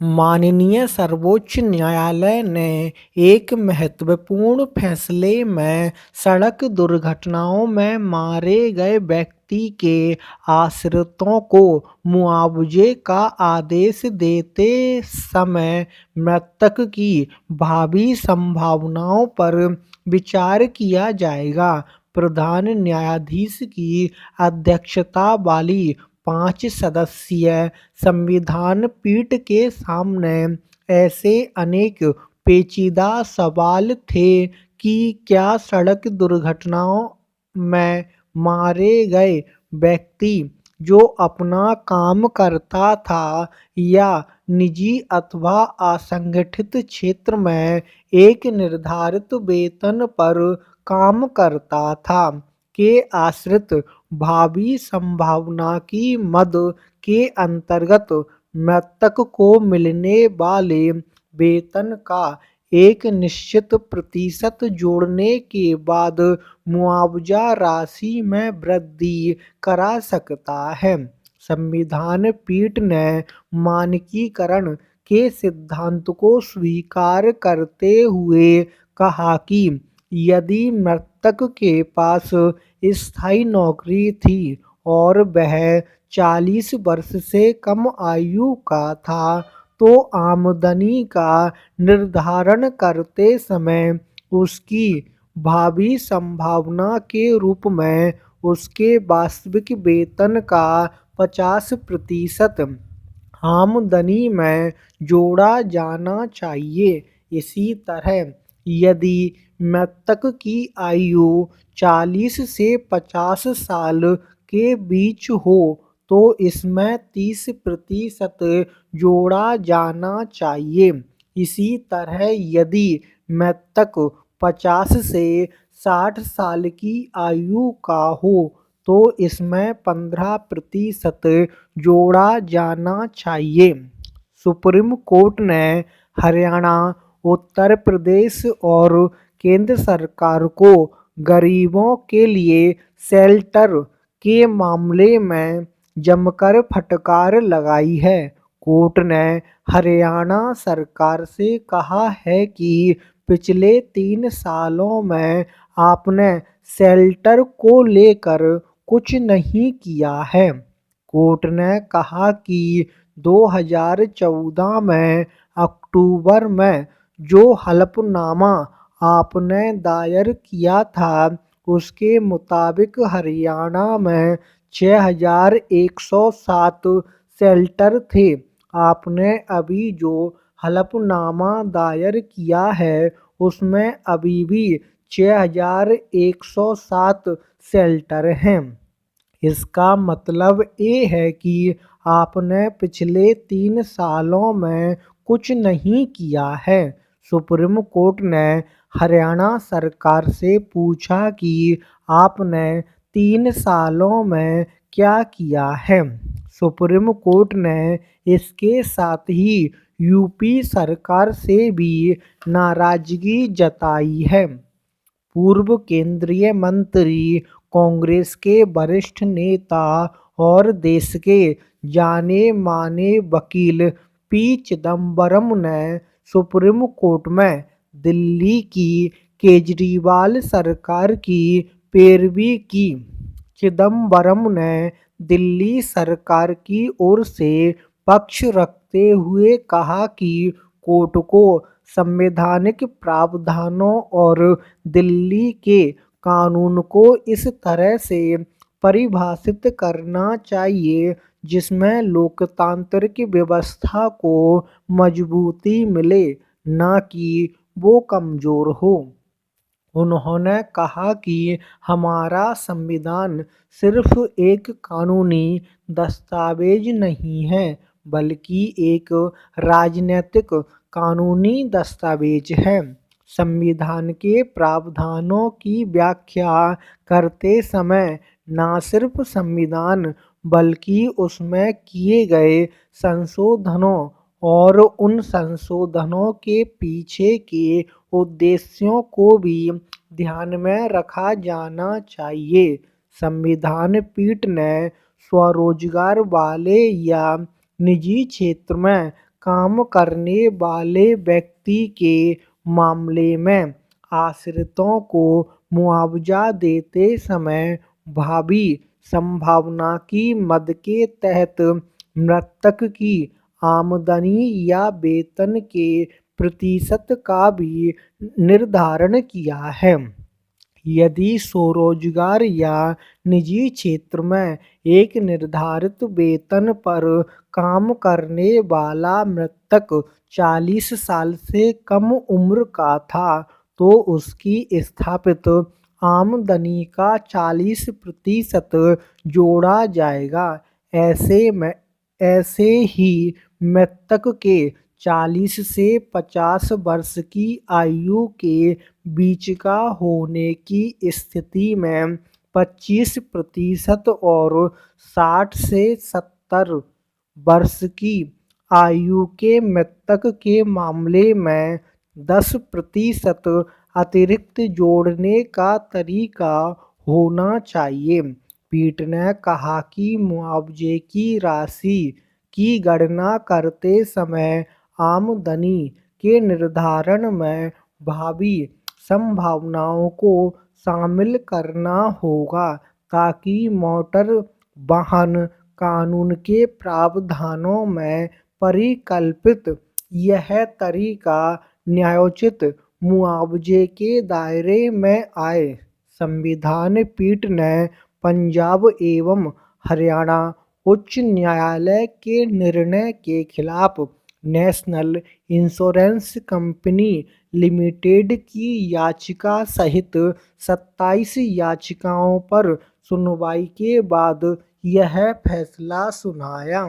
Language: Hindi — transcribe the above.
माननीय सर्वोच्च न्यायालय ने एक महत्वपूर्ण फैसले में सड़क दुर्घटनाओं में मारे गए व्यक्ति के आश्रितों को मुआवजे का आदेश देते समय मृतक की भावी संभावनाओं पर विचार किया जाएगा। प्रधान न्यायाधीश की अध्यक्षता वाली 5 सदस्यीय संविधान पीठ के सामने ऐसे अनेक पेचीदा सवाल थे कि क्या सड़क दुर्घटनाओं में मारे गए व्यक्ति जो अपना काम करता था या निजी अथवा असंगठित क्षेत्र में एक निर्धारित वेतन पर काम करता था के आश्रित भावी संभावना की मद के अंतर्गत मृतक को मिलने वाले वेतन का एक निश्चित प्रतिशत जोड़ने के बाद मुआवजा राशि में वृद्धि करा सकता है। संविधान पीठ ने मानकीकरण के सिद्धांत को स्वीकार करते हुए कहा कि यदि मृतक के पास स्थायी नौकरी थी और वह 40 वर्ष से कम आयु का था, तो आमदनी का निर्धारण करते समय उसकी भावी संभावना के रूप में उसके वास्तविक वेतन का 50% आमदनी में जोड़ा जाना चाहिए। इसी तरह यदि मृतक की आयु 40 से 50 साल के बीच हो तो इसमें 30% जोड़ा जाना चाहिए। इसी तरह यदि मृतक 50 से 60 साल की आयु का हो तो इसमें 15% जोड़ा जाना चाहिए। सुप्रीम कोर्ट ने हरियाणा, उत्तर प्रदेश और केंद्र सरकार को गरीबों के लिए शेल्टर के मामले में जमकर फटकार लगाई है। कोर्ट ने हरियाणा सरकार से कहा है कि पिछले 3 सालों में आपने शेल्टर को लेकर कुछ नहीं किया है। कोर्ट ने कहा कि 2014 में अक्टूबर में जो हलफनामा आपने दायर किया था उसके मुताबिक हरियाणा में 6107 शेल्टर थे। आपने अभी जो हलफनामा दायर किया है उसमें अभी भी 6107 शेल्टर हैं। इसका मतलब ये है कि आपने पिछले 3 सालों में कुछ नहीं किया है। सुप्रीम कोर्ट ने हरियाणा सरकार से पूछा कि आपने 3 सालों में क्या किया है। सुप्रीम कोर्ट ने इसके साथ ही यूपी सरकार से भी नाराजगी जताई है। पूर्व केंद्रीय मंत्री, कांग्रेस के वरिष्ठ नेता और देश के जाने माने वकील पी चिदम्बरम ने सुप्रीम कोर्ट में दिल्ली की केजरीवाल सरकार की पैरवी की। चिदम्बरम ने दिल्ली सरकार की ओर से पक्ष रखते हुए कहा कि कोर्ट को संवैधानिक प्रावधानों और दिल्ली के कानून को इस तरह से परिभाषित करना चाहिए जिसमें लोकतांत्रिक व्यवस्था को मजबूती मिले, न कि वो कमजोर हो। उन्होंने कहा कि हमारा संविधान सिर्फ एक कानूनी दस्तावेज नहीं है बल्कि एक राजनीतिक कानूनी दस्तावेज है। संविधान के प्रावधानों की व्याख्या करते समय न सिर्फ संविधान बल्कि उसमें किए गए संशोधनों और उन संशोधनों के पीछे के उद्देश्यों को भी ध्यान में रखा जाना चाहिए। संविधान पीठ ने स्वरोजगार वाले या निजी क्षेत्र में काम करने वाले व्यक्ति के मामले में आश्रितों को मुआवजा देते समय भावी संभावना की मद के तहत मृतक की आमदनी या वेतन के प्रतिशत का भी निर्धारण किया है। यदि स्वरोजगार या निजी क्षेत्र में एक निर्धारित वेतन पर काम करने वाला मृतक 40 साल से कम उम्र का था, तो उसकी स्थापित आमदनी का 40% जोड़ा जाएगा। ऐसे ही मृतक के 40 से 50 वर्ष की आयु के बीच का होने की स्थिति में 25% और 60 से 70 वर्ष की आयु के मृतक के मामले में 10% अतिरिक्त जोड़ने का तरीका होना चाहिए। पीठ ने कहा कि मुआवजे की राशि की गणना करते समय आमदनी के निर्धारण में भावी संभावनाओं को शामिल करना होगा, ताकि मोटर वाहन कानून के प्रावधानों में परिकल्पित यह तरीका न्यायोचित मुआवजे के दायरे में आए। संविधान पीठ ने पंजाब एवं हरियाणा उच्च न्यायालय के निर्णय के खिलाफ नेशनल इंश्योरेंस कंपनी लिमिटेड की याचिका सहित 27 याचिकाओं पर सुनवाई के बाद यह फैसला सुनाया।